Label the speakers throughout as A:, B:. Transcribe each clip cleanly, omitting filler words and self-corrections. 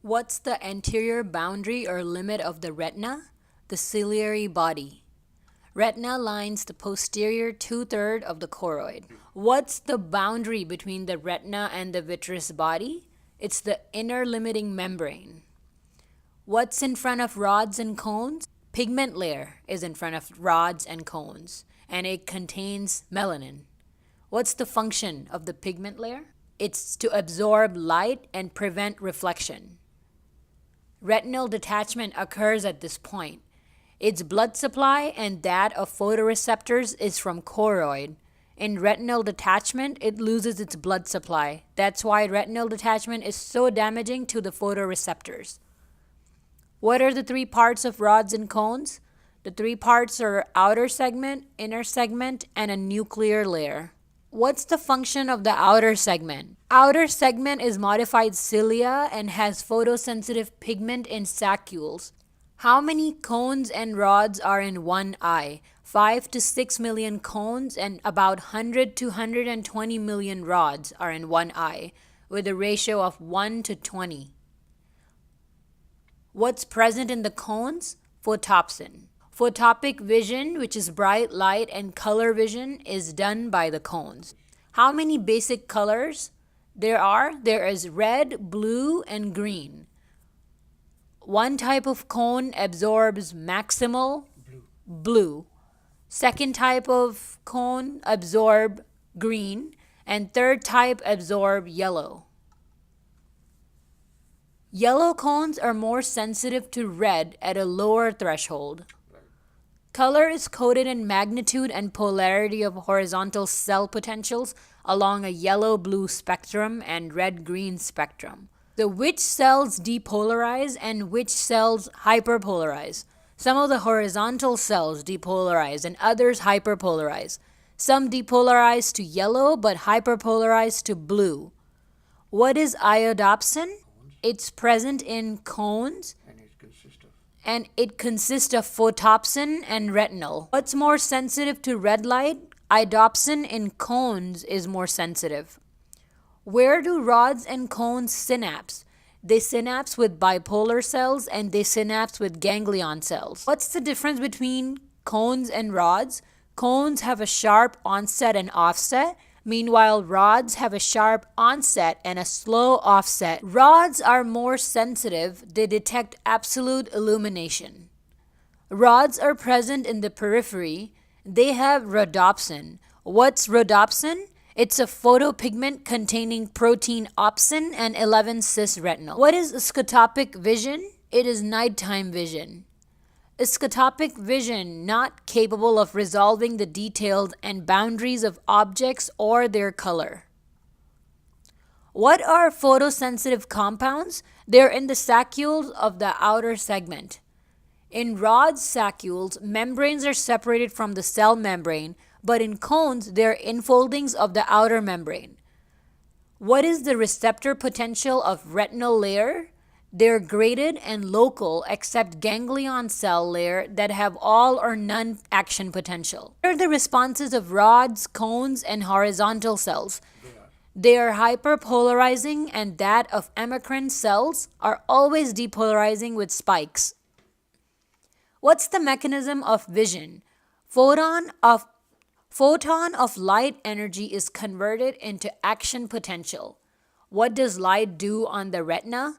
A: What's the anterior boundary or limit of the retina? The ciliary body. Retina lines the posterior two-thirds of the choroid. What's the boundary between the retina and the vitreous body? It's the inner limiting membrane. What's in front of rods and cones? Pigment layer is in front of rods and cones, and it contains melanin. What's the function of the pigment layer? It's to absorb light and prevent reflection. Retinal detachment occurs at this point. Its blood supply and that of photoreceptors is from choroid. In retinal detachment, it loses its blood supply. That's why retinal detachment is so damaging to the photoreceptors. What are the three parts of rods and cones? The three parts are outer segment, inner segment, and a nuclear layer. What's the function of the outer segment? Outer segment is modified cilia and has photosensitive pigment in saccules. How many cones and rods are in one eye? 5 to 6 million cones and about 100 to 120 million rods are in one eye, with a ratio of 1 to 20. What's present in the cones? Photopsin. Photopic vision, which is bright light and color vision, is done by the cones. How many basic colors there is red, blue, and green. One type of cone absorbs maximal blue. Second type of cone absorb green, and third type absorb yellow. Yellow cones are more sensitive to red at a lower threshold. Color is coded in magnitude and polarity of horizontal cell potentials along a yellow-blue spectrum and red-green spectrum. So which cells depolarize and which cells hyperpolarize? Some of the horizontal cells depolarize and others hyperpolarize. Some depolarize to yellow but hyperpolarize to blue. What is iodopsin? It's present in cones. And it consists of photopsin and retinal. What's more sensitive to red light? Iodopsin in cones is more sensitive. Where do rods and cones synapse? They synapse with bipolar cells and they synapse with ganglion cells. What's the difference between cones and rods? Cones have a sharp onset and offset. Meanwhile, rods have a sharp onset and a slow offset. Rods are more sensitive. They detect absolute illumination. Rods are present in the periphery. They have rhodopsin. What's rhodopsin? It's a photopigment containing protein opsin and 11-cis retinal. What is scotopic vision? It is nighttime vision. Scotopic vision not capable of resolving the details and boundaries of objects or their color. What are photosensitive compounds? They're in the saccules of the outer segment. In rods saccules, membranes are separated from the cell membrane, but in cones, they're infoldings of the outer membrane. What is the receptor potential of retinal layer? They're graded and local except ganglion cell layer that have all or none action potential. What are the responses of rods, cones, and horizontal cells? They are hyperpolarizing and that of amacrine cells are always depolarizing with spikes. What's the mechanism of vision? Photon of light energy is converted into action potential. What does light do on the retina?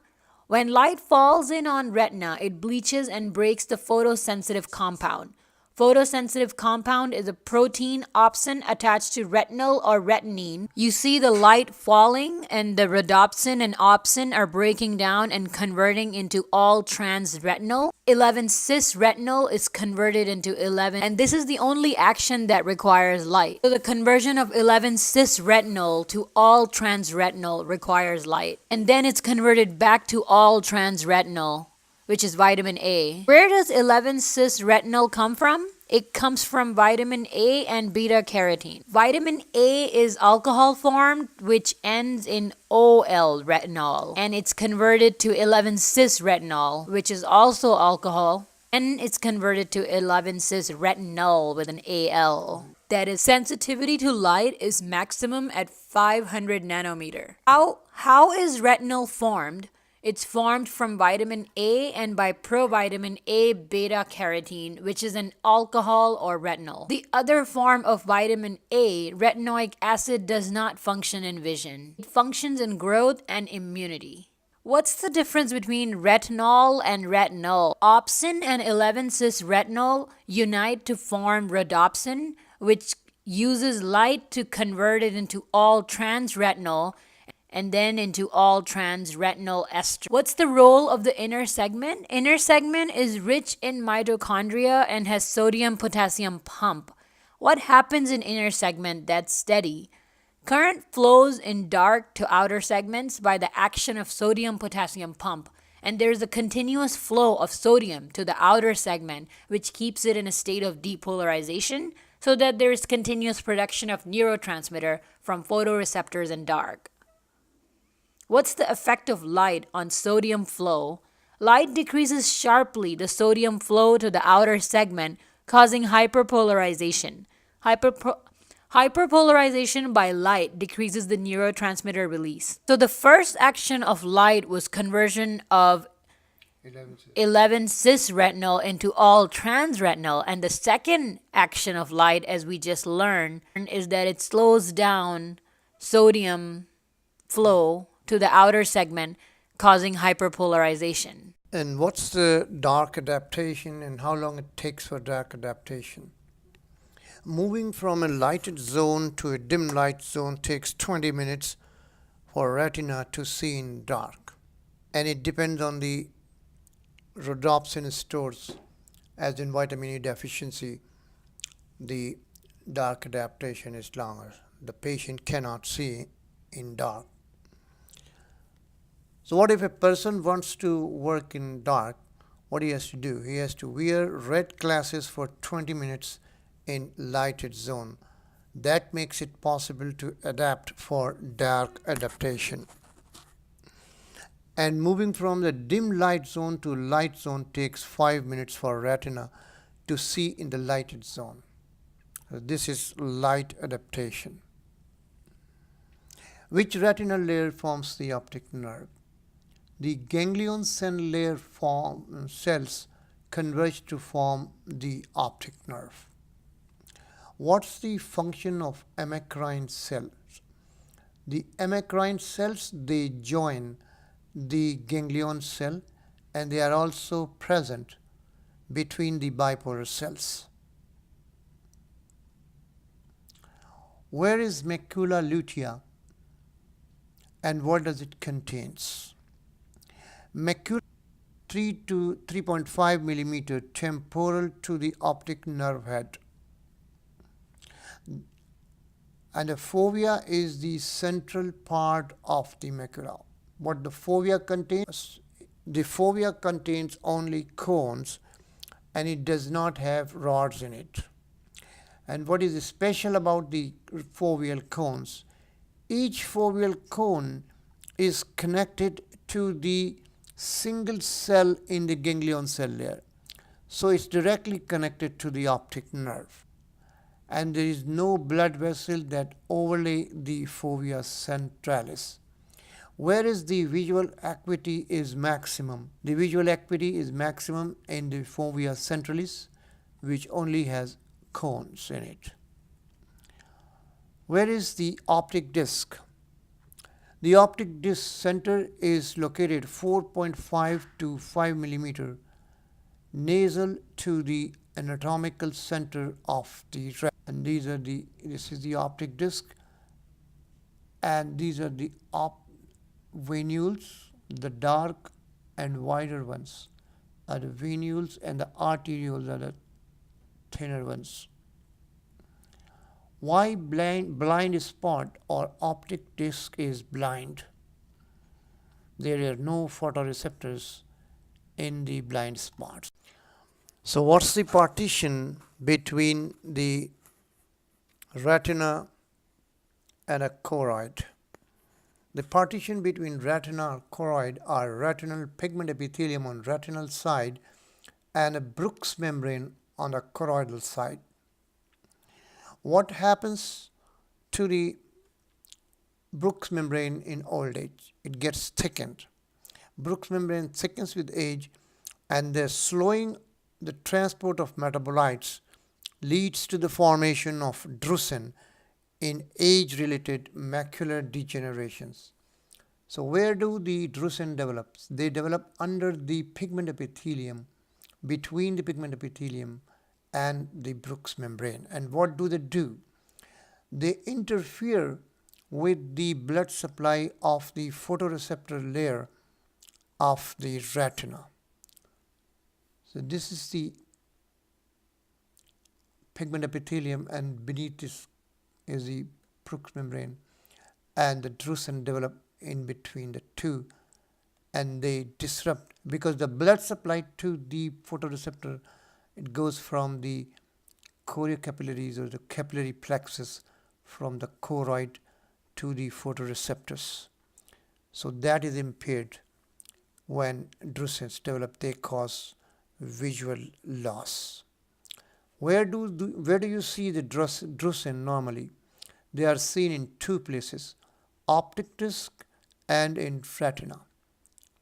A: When light falls in on retina, it bleaches and breaks the photosensitive compound. Photosensitive compound is a protein opsin attached to retinal or retinine. You see the light falling and the rhodopsin and opsin are breaking down and converting into all trans retinal. 11-cis retinal is converted into 11 and this is the only action that requires light. So the conversion of 11-cis retinal to all trans retinal requires light. And then it's converted back to all trans retinal, which is vitamin A. Where does 11-cis retinal come from? It comes from vitamin A and beta carotene. Vitamin A is alcohol formed, which ends in OL retinol, and it's converted to 11-cis retinol, which is also alcohol, and it's converted to 11-cis retinol with an AL. That is, sensitivity to light is maximum at 500 nanometer. How is retinal formed? It's formed from vitamin A and by provitamin A beta carotene, which is an alcohol or retinol. The other form of vitamin A, retinoic acid, does not function in vision. It functions in growth and immunity. What's the difference between retinol and retinol? Opsin and 11-cis retinol unite to form rhodopsin, which uses light to convert it into all trans retinol and then into all trans retinol ester. What's the role of the inner segment? Inner segment is rich in mitochondria and has sodium potassium pump. What happens in inner segment that's steady? Current flows in dark to outer segments by the action of sodium potassium pump, and there's a continuous flow of sodium to the outer segment, which keeps it in a state of depolarization so that there is continuous production of neurotransmitter from photoreceptors in dark. What's the effect of light on sodium flow? Light decreases sharply the sodium flow to the outer segment, causing hyperpolarization. Hyperpolarization by light decreases the neurotransmitter release. So the first action of light was conversion of 11-cis retinol into all trans retinol, and the second action of light, as we just learned, is that it slows down sodium flow to the outer segment, causing hyperpolarization.
B: And what's the dark adaptation and how long it takes for dark adaptation? Moving from a lighted zone to a dim light zone takes 20 minutes for retina to see in dark. And it depends on the rhodopsin stores, as in vitamin E deficiency, the dark adaptation is longer. The patient cannot see in dark. So what if a person wants to work in dark? What he has to do? He has to wear red glasses for 20 minutes in lighted zone. That makes it possible to adapt for dark adaptation. And moving from the dim light zone to light zone takes 5 minutes for retina to see in the lighted zone. This is light adaptation. Which retinal layer forms the optic nerve? The ganglion cell layer cells converge to form the optic nerve. What's the function of amacrine cells? The amacrine cells, they join the ganglion cell and they are also present between the bipolar cells. Where is macula lutea and what does it contains? Macula 3 to 3.5 millimeter temporal to the optic nerve head. And the fovea is the central part of the macula. What the fovea contains? The fovea contains only cones and it does not have rods in it. And what is special about the foveal cones? Each foveal cone is connected to the single cell in the ganglion cell layer. So it's directly connected to the optic nerve. And there is no blood vessel that overlay the fovea centralis. Whereas the visual acuity is maximum. The visual acuity is maximum in the fovea centralis, which only has cones in it. Where is the optic disc? The optic disc center is located 4.5 to 5 millimeter nasal to the anatomical center of the retina. And this is the optic disc, and these are the venules, the dark and wider ones are the venules and the arterioles are the thinner ones. Why blind spot or optic disc is blind? There are no photoreceptors in the blind spots. So what's the partition between the retina and a choroid? The partition between retina and choroid are retinal pigment epithelium on retinal side and a Bruch's membrane on the choroidal side. What happens to the Bruch's membrane in old age? It gets thickened. Brooks membrane thickens with age, and the slowing the transport of metabolites leads to the formation of drusen in age-related macular degenerations. So where do the drusen develop? They develop under the pigment epithelium, between the pigment epithelium and the Brooks membrane. And what do? They interfere with the blood supply of the photoreceptor layer of the retina. So this is the pigment epithelium, and beneath this is the Brooks membrane, and the drusen develop in between the two, and they disrupt because the blood supply to the photoreceptor, it goes from the choriocapillaries or the capillary plexus from the choroid to the photoreceptors. So that is impaired. When drusens develop, they cause visual loss. Where do you see the drusen normally? They are seen in two places, optic disc and in retina.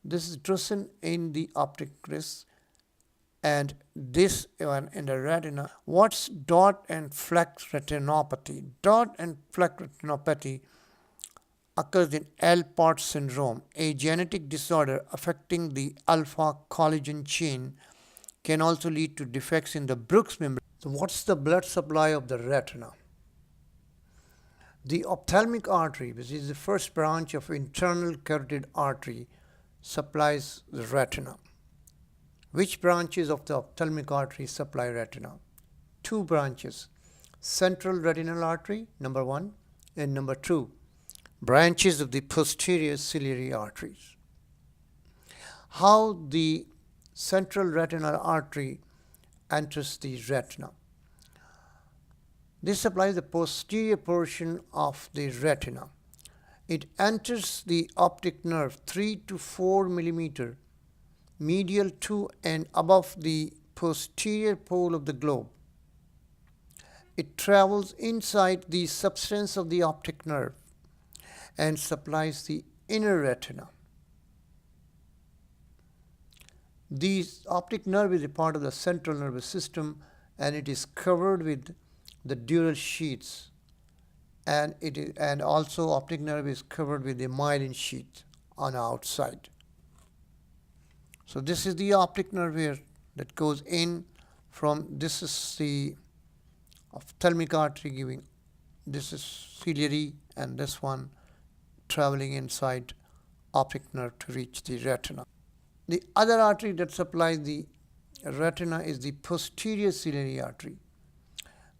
B: This is drusen in the optic disc and this one in the retina. What's dot and fleck retinopathy? Dot and fleck retinopathy occurs in Alport syndrome, a genetic disorder affecting the alpha collagen chain, can also lead to defects in the Brooks membrane. So what's the blood supply of the retina? The ophthalmic artery, which is the first branch of internal carotid artery, supplies the retina. Which branches of the ophthalmic artery supply retina? Two branches, central retinal artery, number 1, and number 2, branches of the posterior ciliary arteries. How the central retinal artery enters the retina? This supplies the posterior portion of the retina. It enters the optic nerve 3 to 4 millimeter medial to and above the posterior pole of the globe. It travels inside the substance of the optic nerve and supplies the inner retina. The optic nerve is a part of the central nervous system, and it is covered with the dural sheaths, and also optic nerve is covered with a myelin sheath on the outside. So this is the optic nerve here that goes in from, this is the ophthalmic artery giving, this is ciliary, and this one traveling inside optic nerve to reach the retina. The other artery that supplies the retina is the posterior ciliary artery.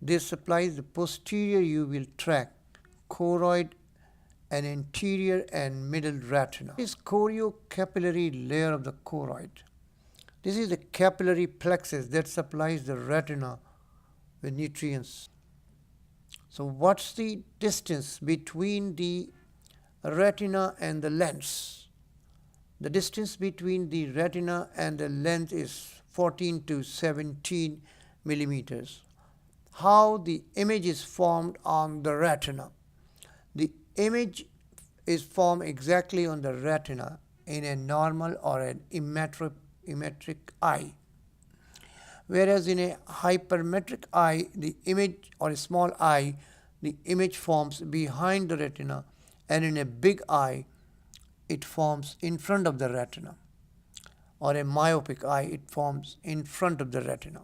B: This supplies the posterior uveal tract, choroid, and anterior and middle retina. This is choriocapillary layer of the choroid. This is the capillary plexus that supplies the retina with nutrients. So what's the distance between the retina and the lens? The distance between the retina and the lens is 14 to 17 millimeters. How the image is formed on the retina? The image is formed exactly on the retina in a normal or an emmetric eye. Whereas in a hypermetric eye, the image, or a small eye, the image forms behind the retina, and in a big eye, it forms in front of the retina. Or a myopic eye, it forms in front of the retina.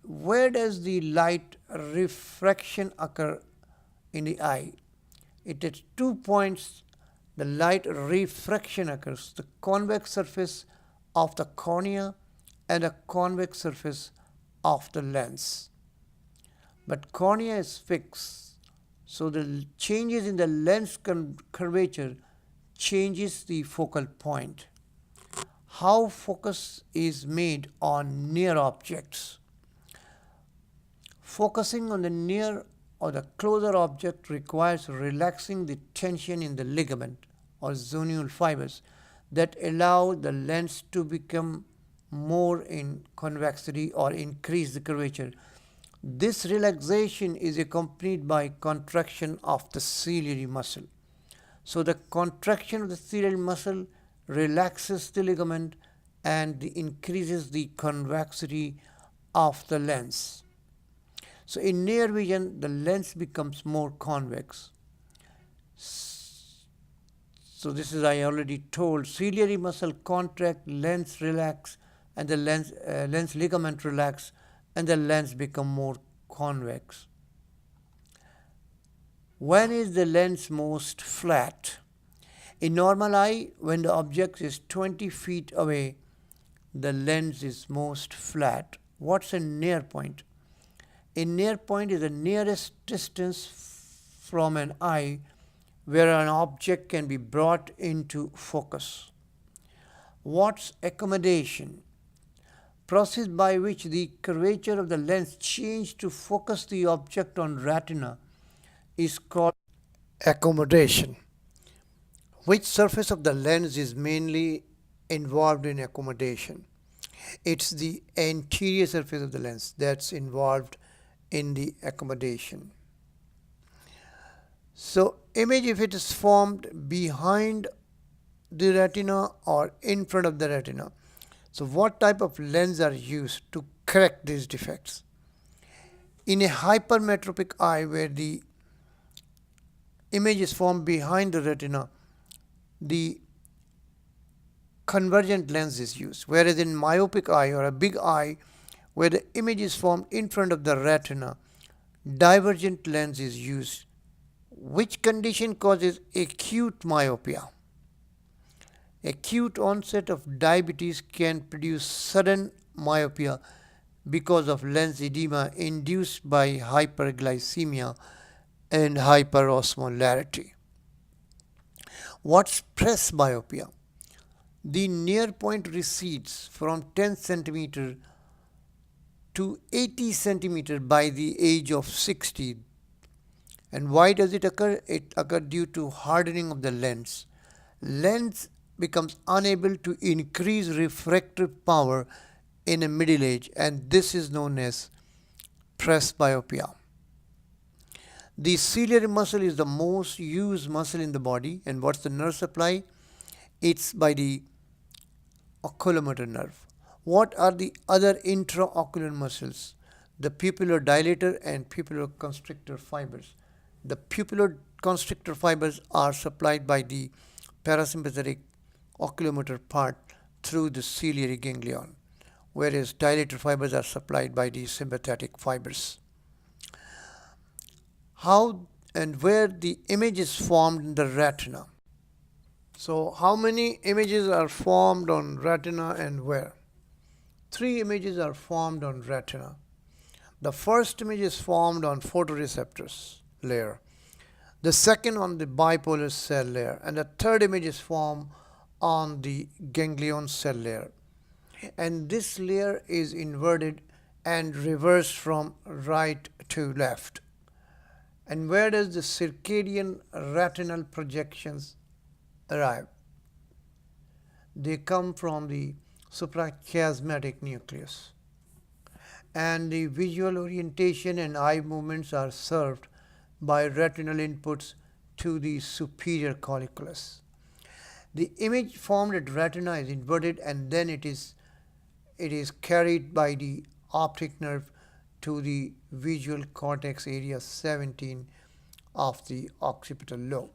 B: Where does the light refraction occur in the eye? It at 2 points the light refraction occurs, the convex surface of the cornea and the convex surface of the lens. But cornea is fixed, so the changes in the lens curvature changes the focal point. How focus is made on near objects? Focusing on the near or the closer object requires relaxing the tension in the ligament or zonual fibers that allow the lens to become more in convexity or increase the curvature. This relaxation is accompanied by contraction of the ciliary muscle. So the contraction of the ciliary muscle relaxes the ligament and increases the convexity of the lens. So in near vision, the lens becomes more convex. So this is, I already told, ciliary muscle contract, lens relax, and the lens ligament relax, and the lens become more convex. When is the lens most flat? In normal eye, when the object is 20 feet away, the lens is most flat. What's a near point? A near point is the nearest distance from an eye where an object can be brought into focus. What's accommodation? Process by which the curvature of the lens changes to focus the object on retina is called accommodation. Which surface of the lens is mainly involved in accommodation? It's the anterior surface of the lens that's involved in the accommodation. So image, if it is formed behind the retina or in front of the retina. So what type of lens are used to correct these defects? In a hypermetropic eye where the image is formed behind the retina, the convergent lens is used, whereas in myopic eye or a big eye where the image is formed in front of the retina, divergent lens is used. Which condition causes acute myopia? Acute onset of diabetes can produce sudden myopia because of lens edema induced by hyperglycemia and hyperosmolarity. What's presbyopia? The near point recedes from 10 centimeter to 80 centimeter by the age of 60. And why does it occur? It occurs due to hardening of the lens. Lens becomes unable to increase refractive power in a middle age, and this is known as presbyopia. The ciliary muscle is the most used muscle in the body, and what's the nerve supply? It's by the oculomotor nerve. What are the other intraocular muscles? The pupillar dilator and pupillar constrictor fibers. The pupillar constrictor fibers are supplied by the parasympathetic oculomotor part through the ciliary ganglion, whereas dilator fibers are supplied by the sympathetic fibers. How and where the image is formed in the retina? So how many images are formed on retina and where? 3 images are formed on retina. The first image is formed on photoreceptors layer, the second on the bipolar cell layer, and the third image is formed on the ganglion cell layer. And this layer is inverted and reversed from right to left. And where does the circadian retinal projections arrive? They come from the suprachiasmatic nucleus. And the visual orientation and eye movements are served by retinal inputs to the superior colliculus. The image formed at retina is inverted, and then it is carried by the optic nerve to the visual cortex area 17 of the occipital lobe.